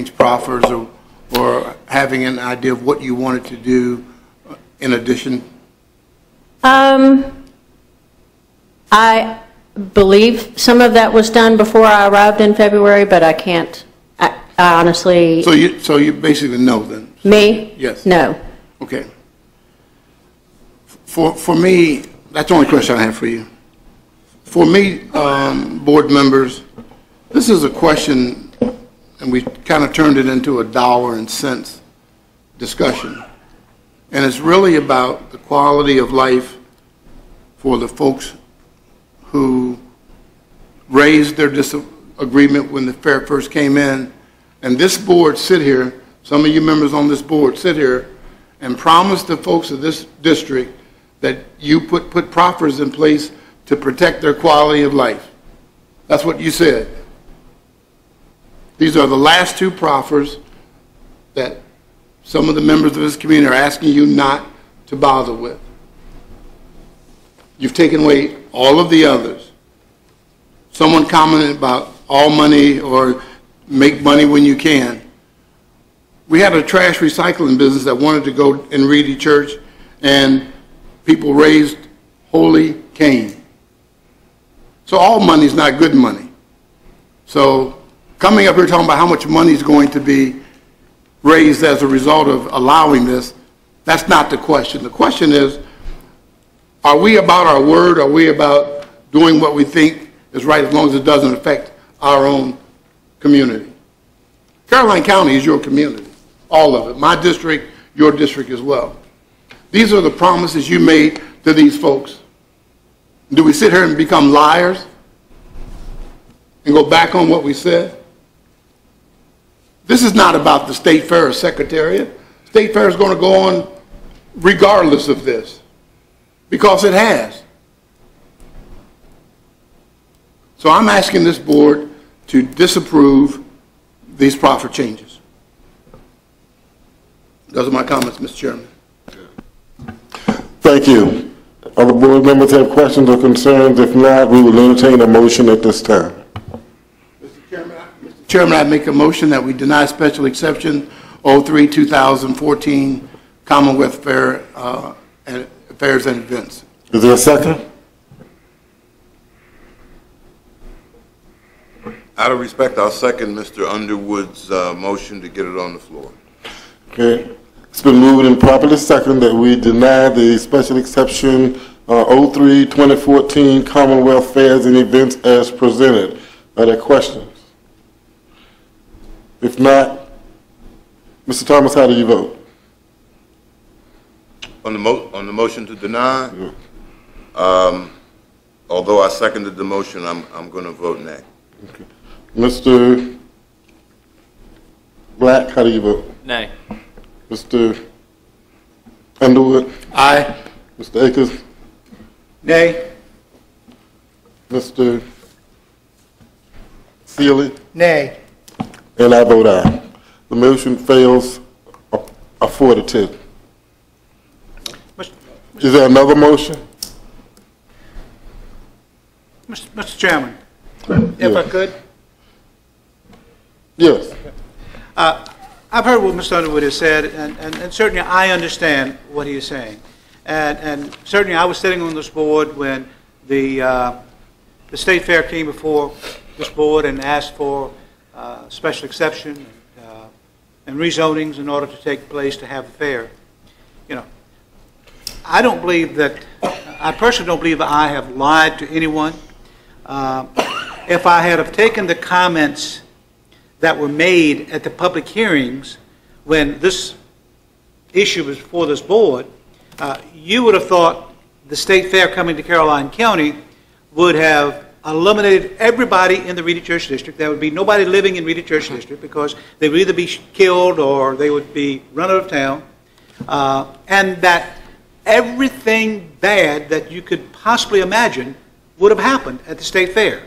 proffers or having an idea of what you wanted to do in addition? I believe some of that was done before I arrived in February, but I can't. I honestly. So you basically know then? Me? Yes. No. Okay. For me, that's the only question I have for you. For me, board members, this is a question, and we kind of turned it into a dollar and cents discussion. And it's really about the quality of life for the folks who raised their disagreement when the fair first came in. And this board sit here, some of you members on this board sit here and promise the folks of this district that you put proffers in place to protect their quality of life. That's what you said. These are the last two proffers that some of the members of this community are asking you not to bother with. You've taken away all of the others. Someone commented about all money or make money when you can. We had a trash recycling business that wanted to go in Reedy Church, and people raised holy Cain. So all money is not good money. So coming up here talking about how much money is going to be raised as a result of allowing this, that's not the question. The question is, are we about our word? Are we about doing what we think is right as long as it doesn't affect our own community? Caroline County is your community, all of it. My district, your district as well. These are the promises you made to these folks. Do we sit here and become liars and go back on what we said? This is not about the State Fair or Secretariat. State Fair is going to go on regardless of this, because it has. So I'm asking this board to disapprove these proffer changes. Those are my comments, Mr. Chairman. Thank you. Other board members have questions or concerns? If not, we will entertain a motion at this time. Mr. Chairman, I make a motion that we deny special exception 03-2014 Commonwealth Fair Fairs and Events. Is there a second? Out of respect, I'll second Mr. Underwood's motion to get it on the floor. Okay. It's been moved and properly seconded that we deny the special exception 03-2014 Commonwealth Fairs and Events as presented. Are there questions? If not, Mr. Thomas, how do you vote? On the motion to deny, although I seconded the motion, I'm going to vote nay. Okay. Mr. Black, how do you vote? Nay. Mr. Underwood? Aye. Mr. Akers? Nay. Mr. Sealy? Nay. And I vote aye. The motion fails a 4-2. Is there another motion? Mr. Chairman, if I could. Yes. I've heard what Mr. Underwood has said, and certainly I understand what he is saying. And certainly I was sitting on this board when the State Fair came before this board and asked for special exception and rezonings in order to take place to have a fair. You know, I don't believe that, I personally don't believe that I have lied to anyone. If I had have taken the comments that were made at the public hearings when this issue was before this board, you would have thought the State Fair coming to Caroline County would have eliminated everybody in the Reedy Church District. There would be nobody living in Reedy Church District because they would either be killed or they would be run out of town, and that everything bad that you could possibly imagine would have happened at the State Fair.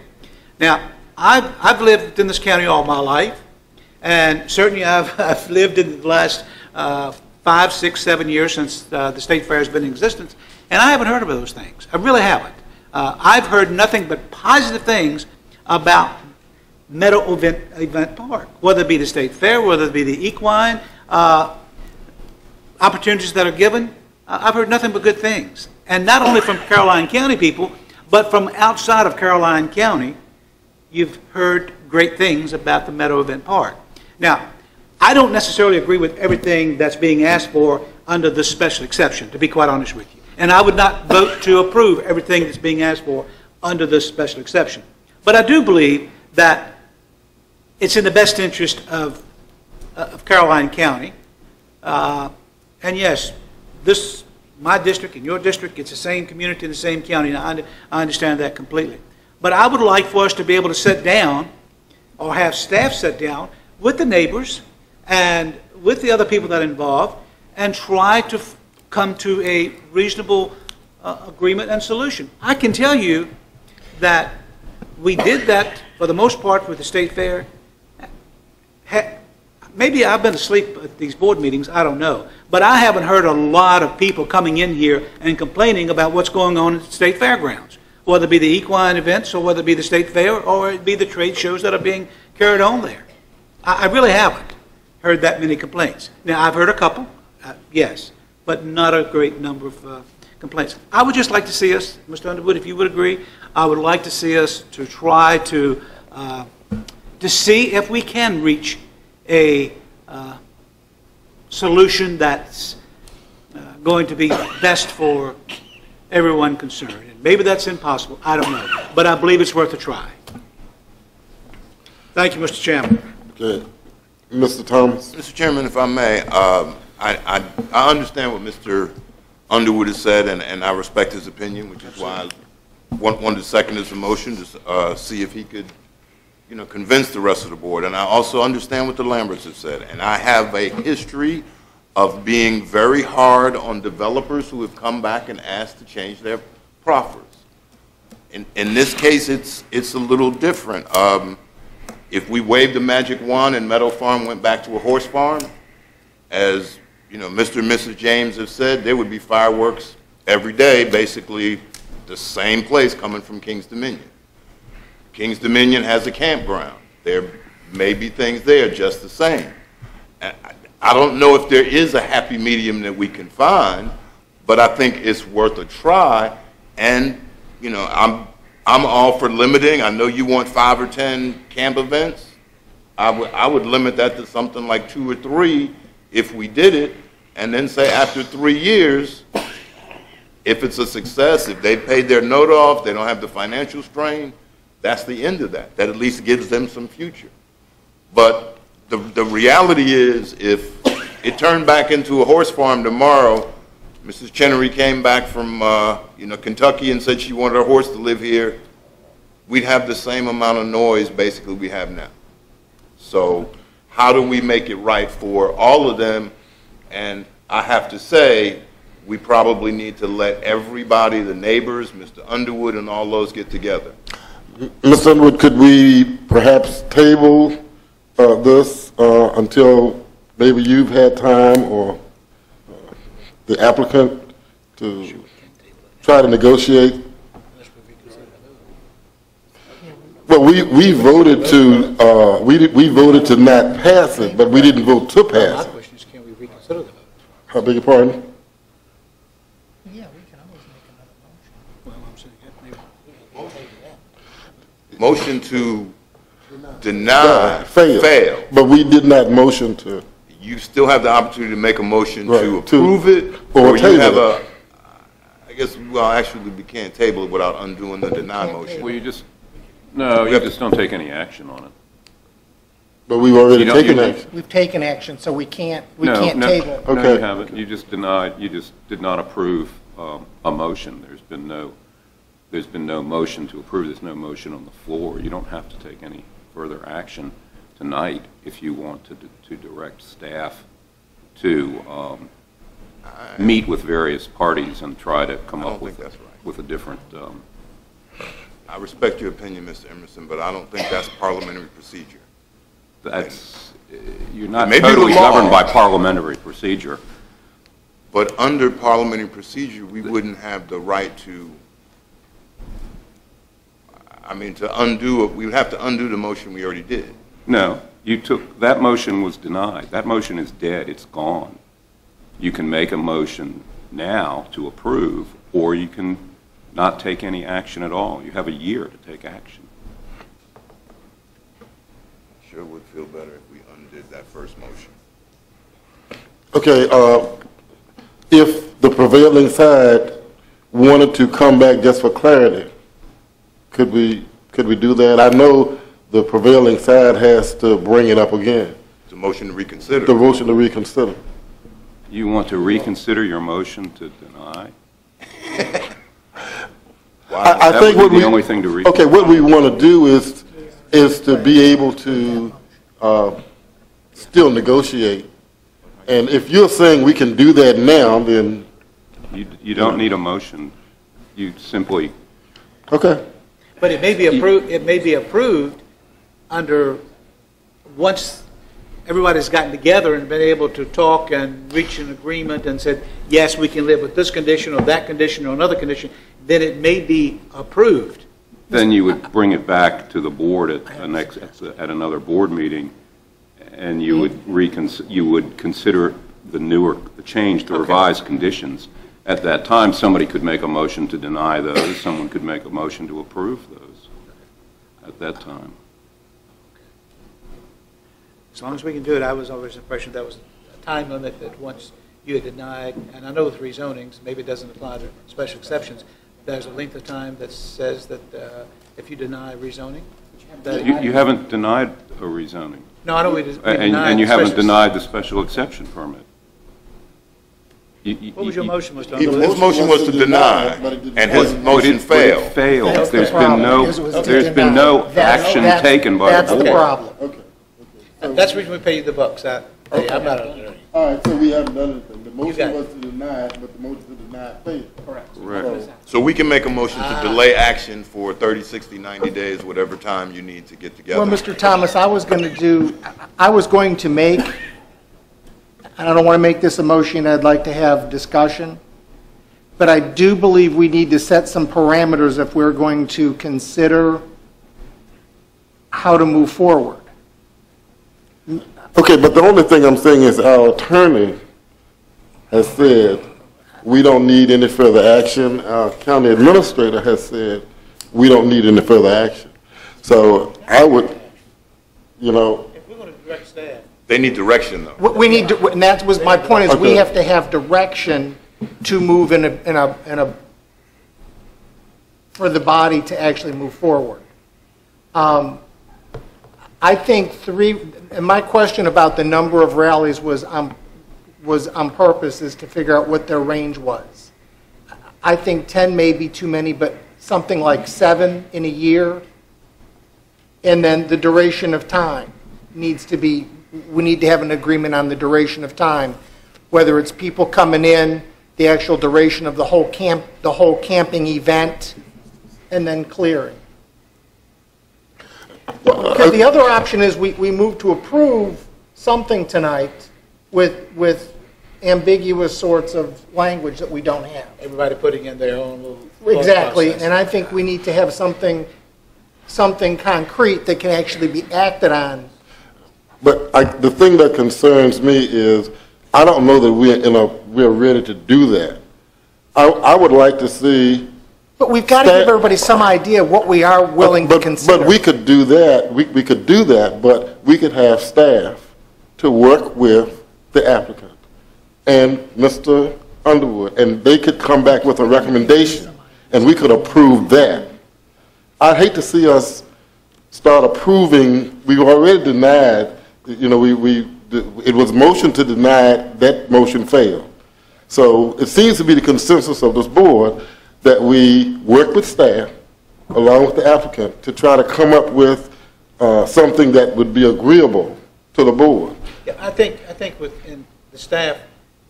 Now, I've lived in this county all my life, and certainly I've lived in the last 5, 6, 7 years since the State Fair has been in existence, and I haven't heard of those things. I really haven't. I've heard nothing but positive things about Meadow Event Park, whether it be the state fair, whether it be the equine, opportunities that are given. I've heard nothing but good things. And not only from Caroline County people, but from outside of Caroline County, you've heard great things about the Meadow Event Park. Now, I don't necessarily agree with everything that's being asked for under this special exception, to be quite honest with you. And I would not vote to approve everything that's being asked for under this special exception. But I do believe that it's in the best interest of Caroline County. And yes, my district and your district, it's the same community, the same county, and I understand that completely. But I would like for us to be able to sit down, or have staff sit down with the neighbors and with the other people that are involved, and try to come to a reasonable agreement and solution. I can tell you that we did that for the most part with the state fair. Maybe I've been asleep at these board meetings, I don't know. But I haven't heard a lot of people coming in here and complaining about what's going on at the state fairgrounds, whether it be the equine events or whether it be the state fair or it be the trade shows that are being carried on there. I really haven't heard that many complaints. Now, I've heard a couple, yes, but not a great number of complaints. I would just like to see us, Mr. Underwood, if you would agree, I would like to see us to try to see if we can reach a solution that's going to be best for everyone concerned. And maybe that's impossible, I don't know, but I believe it's worth a try. Thank you, Mr. Chairman. Okay. Mr. Thomas? Mr. Chairman, if I may, I understand what Mr. Underwood has said, and I respect his opinion, which is why I wanted to second his motion to see if he could, convince the rest of the board. And I also understand what the Lamberts have said. And I have a history of being very hard on developers who have come back and asked to change their proffers. In this case, it's a little different. If we waved the magic wand and Meadow Farm went back to a horse farm, as Mr. and Mrs. James have said, there would be fireworks every day, basically the same place coming from King's Dominion. King's Dominion has a campground. There may be things there just the same. And I don't know if there is a happy medium that we can find, but I think it's worth a try. And I'm all for limiting. I know you want 5 or 10 camp events. I would limit that to something like 2 or 3 if we did it, and then say after 3 years, if it's a success, if they've paid their note off, they don't have the financial strain, that's the end of that. That at least gives them some future. But the reality is, if it turned back into a horse farm tomorrow, Mrs. Chenery came back from Kentucky and said she wanted her horse to live here, we'd have the same amount of noise basically we have now. So how do we make it right for all of them? And I have to say, we probably need to let everybody, the neighbors, Mr. Underwood and all those get together. Mr. Underwood, could we perhaps table this until maybe you've had time or the applicant to try to negotiate? Well, we voted to we voted to not pass it, but we didn't vote to pass it. My question is, can we reconsider the vote? I beg your pardon? Yeah, we can always make another motion. Well, I'm saying, maybe. Motion to deny fail. But we did not motion to. You still have the opportunity to make a motion Right, to approve it, or you table have it. I guess, well, actually, we can't table it without undoing the deny motion. Well, you just don't take any action on it. But we've already You don't- taken you- action. We've taken action, so we can't No, table. No, Okay. you haven't. You just did not approve a motion. There's been no motion to approve. There's no motion on the floor. You don't have to take any further action tonight if you want to direct staff to meet with various parties and try to come I don't up with think that's right. with a different. I respect your opinion, Mr. Emerson, but I don't think that's parliamentary procedure. You're not Maybe totally the law. governed by parliamentary procedure. But under parliamentary procedure, we wouldn't have the right to, I mean, to undo it, we would have to undo the motion we already did. No, that motion was denied. That motion is dead, it's gone. You can make a motion now to approve, or you can not take any action at all. You have a year to take action. Sure would feel better if we undid that first motion. Okay, if the prevailing side wanted to come back just for clarity, could we do that? I know the prevailing side has to bring it up again. It's a motion to reconsider. The motion to reconsider. You want to reconsider your motion to deny? I That think would what be the only thing to read. Okay, what we want to do is to be able to still negotiate. And if you're saying we can do that now, then... You don't need a motion. You simply, Okay. But it may be approved under, once everybody's gotten together and been able to talk and reach an agreement and said, yes, we can live with this condition or that condition or another condition, then it may be approved. then you would bring it back to the board at another board meeting, and you would consider the change, the revised conditions. At that time, somebody could make a motion to deny those, someone could make a motion to approve those at that time. As long as we can do it, I was always the impression that was a time limit that once you had denied, and I know with rezonings, maybe it doesn't apply to special exceptions, there's a length of time that says that if you deny rezoning, that... You haven't denied a rezoning. No, I know we denied... And you haven't denied the special exception permit. What was your motion, Mr. His Underwood? motion was to deny, and his motion failed. It failed. That's the There's problem, been is it was no denied. action taken by the That's board. the problem. Okay. That's the reason we pay you the bucks. I'm not an attorney. All right, so we haven't done anything. The got motion it. was to deny it, but the motion to deny it failed. Correct. Correct. So we can make a motion to delay action for 30, 60, 90 days, whatever time you need to get together. Well, Mr. Thomas, I was going to make, and I don't want to make this a motion, I'd like to have discussion, but I do believe we need to set some parameters if we're going to consider how to move forward. Okay, but the only thing I'm saying is our attorney has said we don't need any further action. Our county administrator has said we don't need any further action. So I would, If we're going to direct staff, They need direction, though. We need to, and that was my point, is we Okay. have to have direction to move in a, for the body to actually move forward. I think and my question about the number of rallies was on purpose, is to figure out what their range was. I think 10 may be too many, but something like 7 in a year, and then the duration of time needs to be, we need to have an agreement on the duration of time, whether it's people coming in, the actual duration of the whole camping event, and then clearing. Because the other option is we move to approve something tonight with ambiguous sorts of language that we don't have. everybody putting in their own little... thought Exactly, process. and I think we need to have something concrete that can actually be acted on. but the thing that concerns me is I don't know that we're ready to do that. I would like to see. But we've got to give everybody some idea of what we are willing to consider. But we could do that, we could do that, but we could have staff to work with the applicant and Mr. Underwood, and they could come back with a recommendation, and we could approve that. I'd hate to see us start approving, we've already denied, it was motion to deny, that motion failed. So it seems to be the consensus of this board that we work with staff, along with the applicant, to try to come up with something that would be agreeable to the board. Yeah, I think within the staff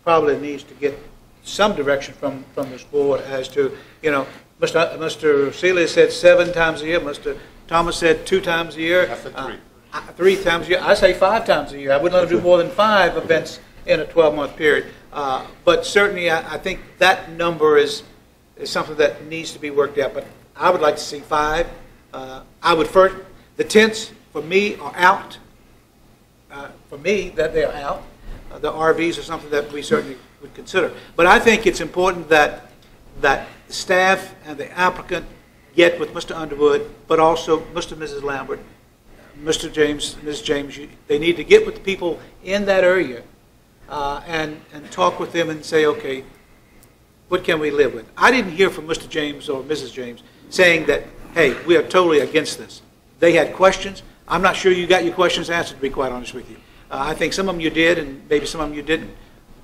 probably needs to get some direction from this board as to, Mr. Seeley said 7 times a year, Mr. Thomas said 2 times a year. I said 3. 3 times a year. I say 5 times a year. I wouldn't let them do more than 5 events in a 12-month period. But certainly, I think that number is something that needs to be worked out. But I would like to see 5. I would first, the tents for me are out. For me, that they're out. The RVs are something that we certainly would consider. But I think it's important that the staff and the applicant get with Mr. Underwood, but also Mr. and Mrs. Lambert, Mr. James, Ms. James. They need to get with the people in that area and talk with them and say, okay, what can we live with? I didn't hear from Mr. James or Mrs. James saying that, hey, we are totally against this. They had questions. I'm not sure you got your questions answered, to be quite honest with you. I think some of them you did, and maybe some of them you didn't.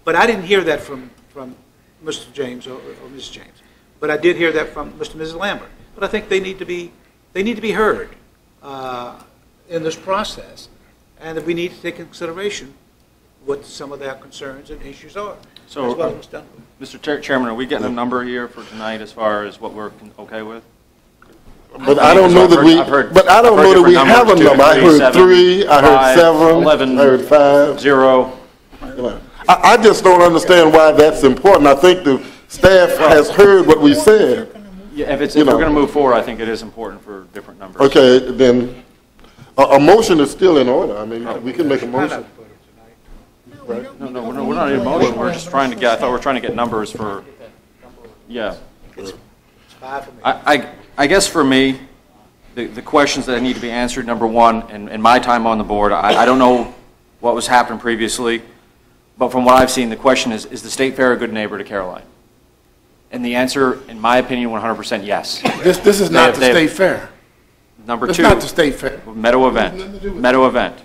But I didn't hear that from Mr. James or Mrs. James. But I did hear that from Mr. and Mrs. Lambert. But I think they need to be heard in this process, and that we need to take into consideration what some of their concerns and issues are. So, as well as done. Mr. Chairman, are we getting a number here for tonight as far as what we're okay with? But I don't know that we, but I don't know that we have a number. I heard 3, I heard 7, 11, I heard 5. 0. I just don't understand why that's important. I think the staff has heard what we said. Yeah, if we're going to move forward, I think it is important for different numbers. Okay, then a motion is still in order. I mean, we can make a motion. Right? No, we're not in motion. We're just trying to get, I thought we were trying to get numbers for, yeah. It's 5 for me. I guess for me, the questions that need to be answered, number one, in my time on the board, I don't know what was happening previously, but from what I've seen, the question is the State Fair a good neighbor to Caroline? And the answer, in my opinion, 100% yes. This is not the state fair. Number It's two, not the state fair. Meadow event. Meadow event.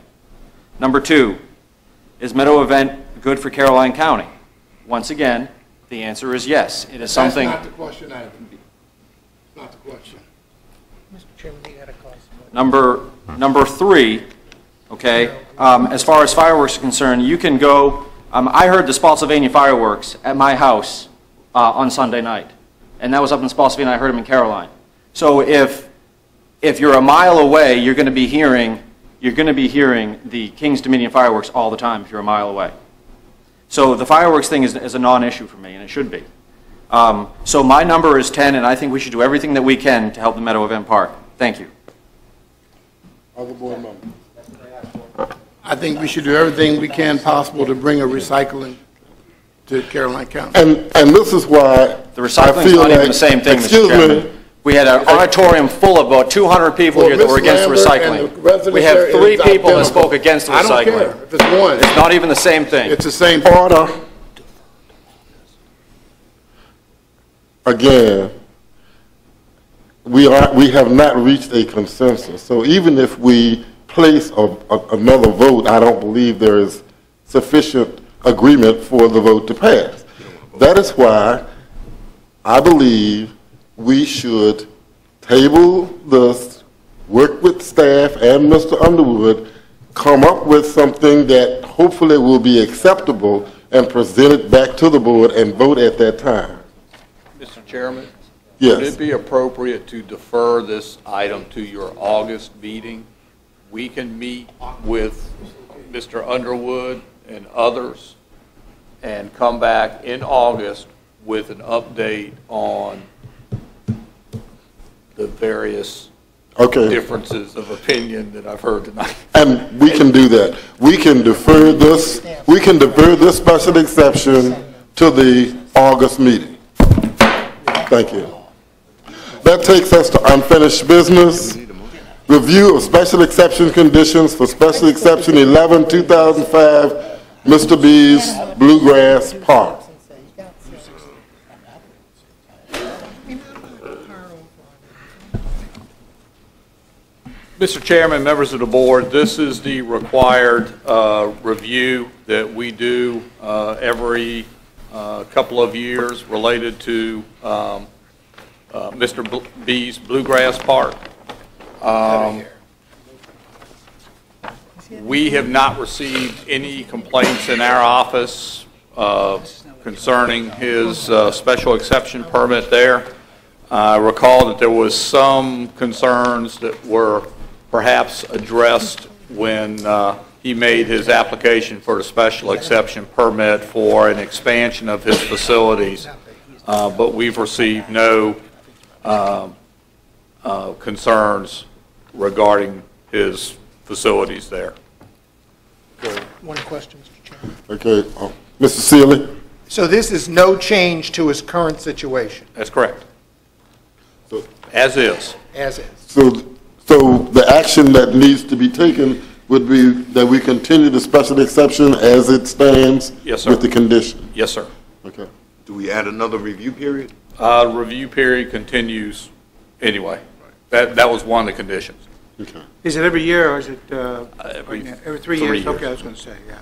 Number two, is Meadow event good for Caroline County? Once again, the answer is yes. It is something. That's not the question either. Not the question. Mr. Chairman, you had a call. Number three, okay, as far as fireworks are concerned, you can go, I heard the Spotsylvania fireworks at my house on Sunday night, and that was up in Spotsylvania. I heard them in Caroline. So if you're a mile away, you're going to be hearing the King's Dominion fireworks all the time if you're a mile away. So the fireworks thing is a non-issue for me, and it should be. So my number is 10, and I think we should do everything that we can to help the Meadow Event Park. Thank you. Other board members? I think we should do everything we can possible to bring a recycling to Caroline County. And this is why The recycling I is feel not even like- the same thing, Mr. excuse Chairman. me, We had an auditorium full of about 200 people here that were against the recycling. We have 3 people that spoke against the I don't care recycling. if it's one. It's not even the same thing. It's the same. order. Again, we have not reached a consensus. So even if we place another vote, I don't believe there is sufficient agreement for the vote to pass. That is why I believe we should table this, work with staff and Mr. Underwood, come up with something that hopefully will be acceptable and present it back to the board and vote at that time. Mr. Chairman? Yes. Would it be appropriate to defer this item to your August meeting? We can meet with Mr. Underwood and others and come back in August with an update on the various differences of opinion that I've heard tonight. And we can do that. We can defer this special exception to the August meeting. Thank you. That takes us to unfinished business. Review of special exception conditions for special exception 11, 2005, Mr. B's Bluegrass Park. Mr. Chairman, members of the board, this is the required review that we do every couple of years related to Mr. B's Bluegrass Park. We have not received any complaints in our office concerning his special exception permit there. I recall that there was some concerns that were perhaps addressed when he made his application for a special exception permit for an expansion of his facilities, but we've received no concerns regarding his facilities there. One question, Mr. Chairman. Okay, Mr. Sealy? So this is no change to his current situation, That's correct. So, As is. as is? so the action that needs to be taken would be that we continue the special exception as it stands? Yes, sir. With the condition? Yes, sir. Okay. Do we add another review period? Review period continues anyway. That was one of the conditions. Okay. Is it every year, or is it Every every 3 3 years? years. Okay, I was going to say, yeah.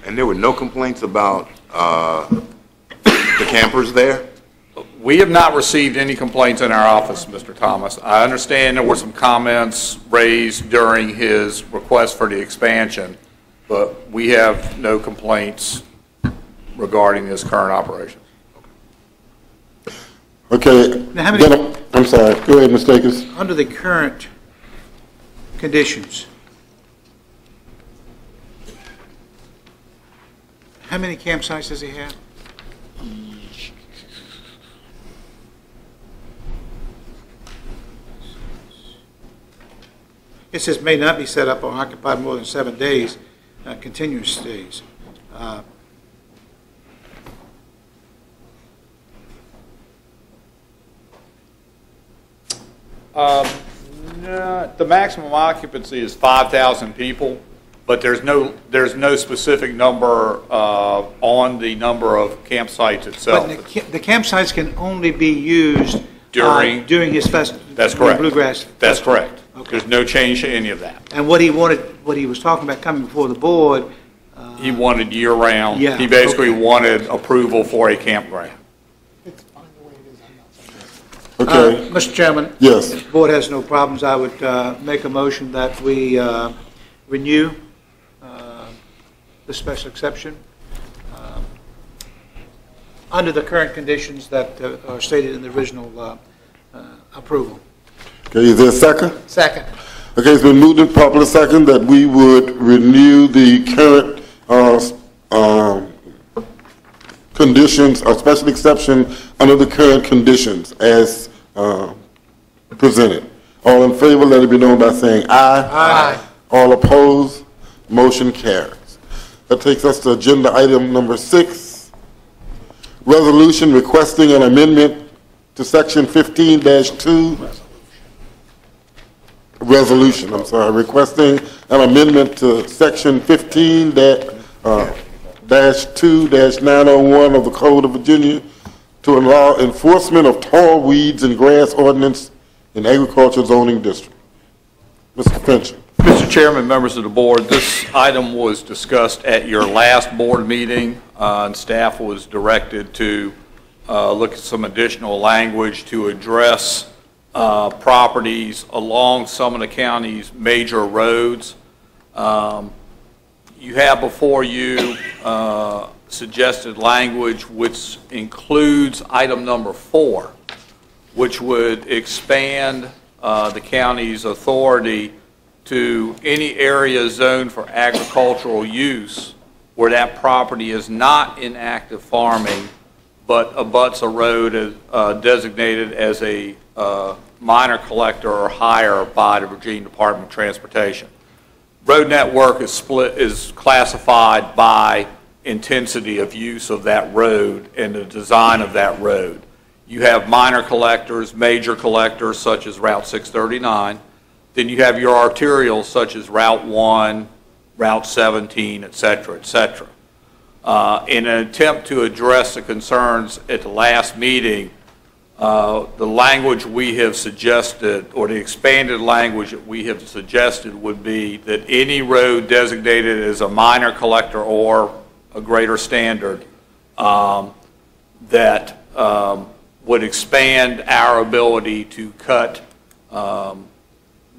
And there were no complaints about the campers there? We have not received any complaints in our office, Mr. Thomas. I understand there were some comments raised during his request for the expansion, but we have no complaints regarding his current operations. Okay. Now, how many- Then I'm sorry. Go ahead, Mr. Akers. Under the current conditions, how many campsites does he have? It says may not be set up or occupied more than 7 days, continuous days. No, the maximum occupancy is 5,000 people, but there's no specific number on the number of campsites itself. But the campsites can only be used During his festival. That's correct. Bluegrass. That's Festival. correct. Okay. There's no change to any of that. And what he was talking about coming before the board, He wanted year-round. Yeah, He basically okay. wanted approval for a campground. Okay. Mr. Chairman. Yes. If the board has no problems, I would make a motion that we renew the special exception under the current conditions that are stated in the original approval. Okay, is there a second? Second. Okay, it's been moved and properly second that we would renew the current conditions, or special exception under the current conditions as presented. All in favor, let it be known by saying aye. Aye. All opposed, motion carries. That takes us to agenda item number 6, resolution requesting an amendment to section 15-2. Resolution, I'm sorry, requesting an amendment to section 15-2-901 of the Code of Virginia to allow enforcement of tall weeds and grass ordinance in agricultural zoning district. Mr. Finch. Mr. Chairman, members of the board, this item was discussed at your last board meeting, and staff was directed to look at some additional language to address properties along some of the county's major roads. You have before you suggested language which includes item number 4, which would expand the county's authority to any area zoned for agricultural use where that property is not in active farming but abuts a road designated as a minor collector or hire by the Virginia Department of Transportation. Road network is classified by intensity of use of that road and the design of that road. You have minor collectors, major collectors such as Route 639. Then you have your arterials such as Route 1, Route 17, et cetera, et cetera. In an attempt to address the concerns at the last meeting, the language we have suggested, or the expanded language that we have suggested, would be that any road designated as a minor collector or a greater standard that would expand our ability to cut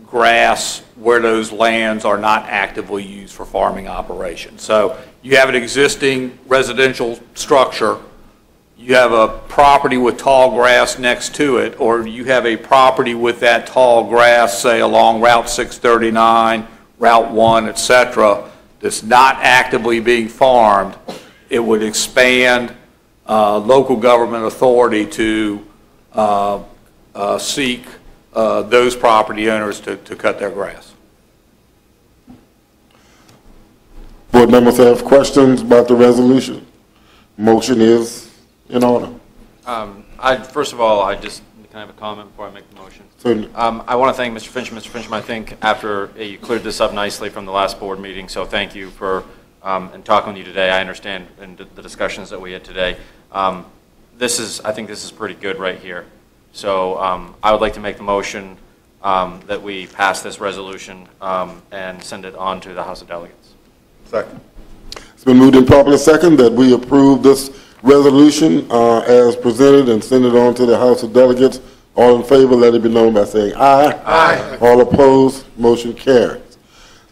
grass where those lands are not actively used for farming operations. So you have an existing residential structure, you have a property with tall grass next to it, or you have a property with that tall grass, say along Route 639, Route 1, et cetera, that's not actively being farmed, it would expand local government authority to seek those property owners to cut their grass. Board members have questions about the resolution? Motion is in order. First of all, can I have a comment before I make the motion? Certainly. I want to thank Mr. Fincham. Mr. Fincham, I think you cleared this up nicely from the last board meeting, so thank you for, and talking with you today. I understand in the discussions that we had today. I think this is pretty good right here. So I would like to make the motion that we pass this resolution and send it on to the House of Delegates. Second. It's been moved and properly second that we approve this resolution as presented and send it on to the House of Delegates. All in favor, let it be known by saying aye. Aye. All opposed, motion carries.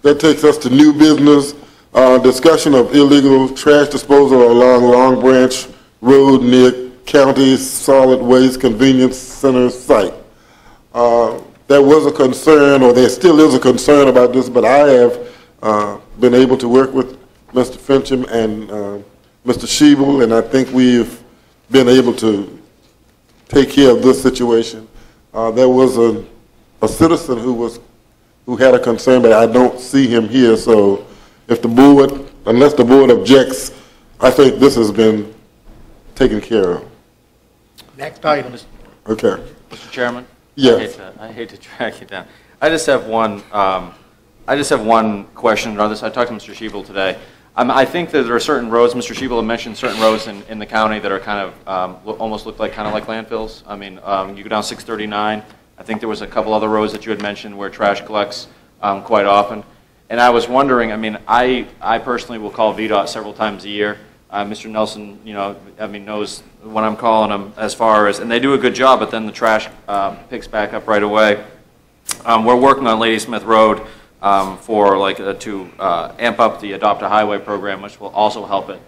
That takes us to new business, discussion of illegal trash disposal along Long Branch Road near County Solid Waste Convenience Center site. There was a concern, or there still is a concern about this, but I have been able to work with Mr. Fincham and Mr. Schiebel, and I think we've been able to take care of this situation. There was a citizen who had a concern, but I don't see him here, so if the board, unless the board objects, I think this has been taken care of. Next item. Okay. Mr. Chairman? Yes. I hate to drag you down. I just have one question on this. I talked to Mr. Schiebel today. I think that there are certain roads, Mr. Schiebel had mentioned certain roads in the county that are kind of, almost look like landfills. I mean, you go down 639. I think there was a couple other roads that you had mentioned where trash collects quite often. And I was wondering, I mean, I personally will call VDOT several times a year. Mr. Nelson, knows when I'm calling them as far as, and they do a good job, but then the trash picks back up right away. We're working on Ladysmith Road to amp up the Adopt a Highway program, which will also help it.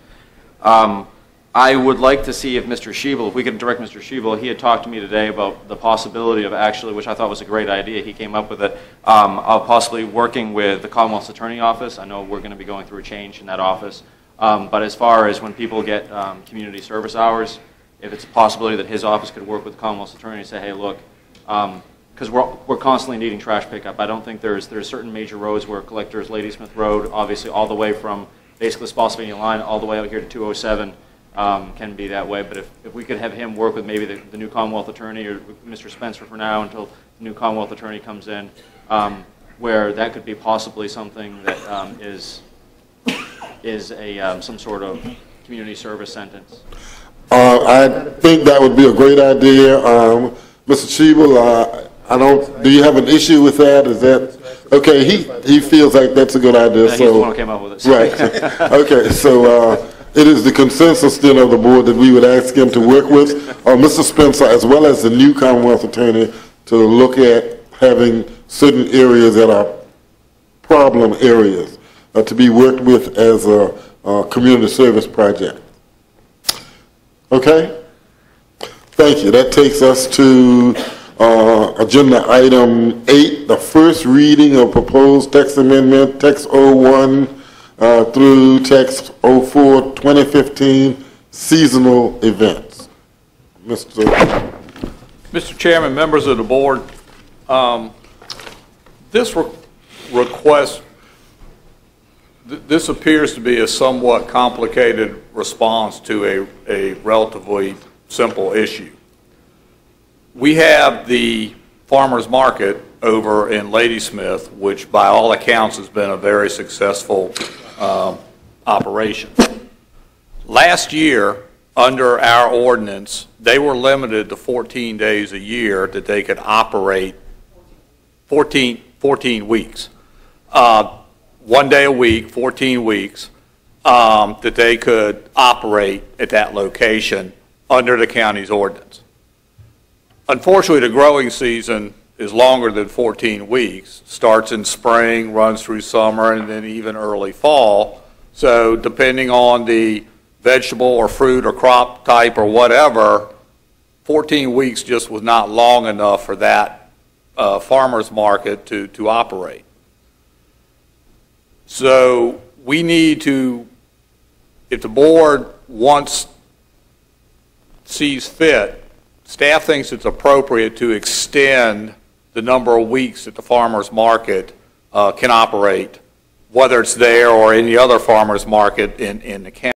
I would like to see if Mr. Schiebel, if we could direct Mr. Schiebel, he had talked to me today about the possibility of actually, which I thought was a great idea, he came up with it, of possibly working with the Commonwealth's Attorney Office. I know we're going to be going through a change in that office. But as far as when people get community service hours, if it's a possibility that his office could work with the Commonwealth's Attorney and say, hey, look, because we're constantly needing trash pickup. I don't think there's certain major roads where collectors, Ladysmith Road, obviously all the way from basically the Spotsylvania line all the way out here to 207 can be that way. But if we could have him work with maybe the new Commonwealth Attorney or Mr. Spencer for now until the new Commonwealth Attorney comes in, where that could be possibly something that is some sort of community service sentence. I think that would be a great idea. Mr. Schiebel, do you have an issue with that? Is that, okay, he feels like that's a good idea. Yeah, he's the one who came up with it. So. Right. Okay, so it is the consensus then of the board that we would ask him to work with Mr. Spencer as well as the new Commonwealth Attorney to look at having certain areas that are problem areas to be worked with as a community service project. Okay? Thank you. That takes us to agenda item 8, the first reading of proposed text amendment, text 01 through text 04, 2015 seasonal events. Mr. Chairman, members of the board, this request, this appears to be a somewhat complicated response to a relatively simple issue. We have the farmers market over in Ladysmith, which by all accounts has been a very successful operation. Last year, under our ordinance, they were limited to 14 days a year that they could operate, 14 weeks. 1 day a week, 14 weeks, that they could operate at that location under the county's ordinance. Unfortunately, the growing season is longer than 14 weeks, starts in spring, runs through summer, and then even early fall. So depending on the vegetable or fruit or crop type or whatever, 14 weeks just was not long enough for that farmer's market to operate. So we need to, if the board sees fit, staff thinks it's appropriate to extend the number of weeks that the farmer's market can operate, whether it's there or any other farmer's market in the county.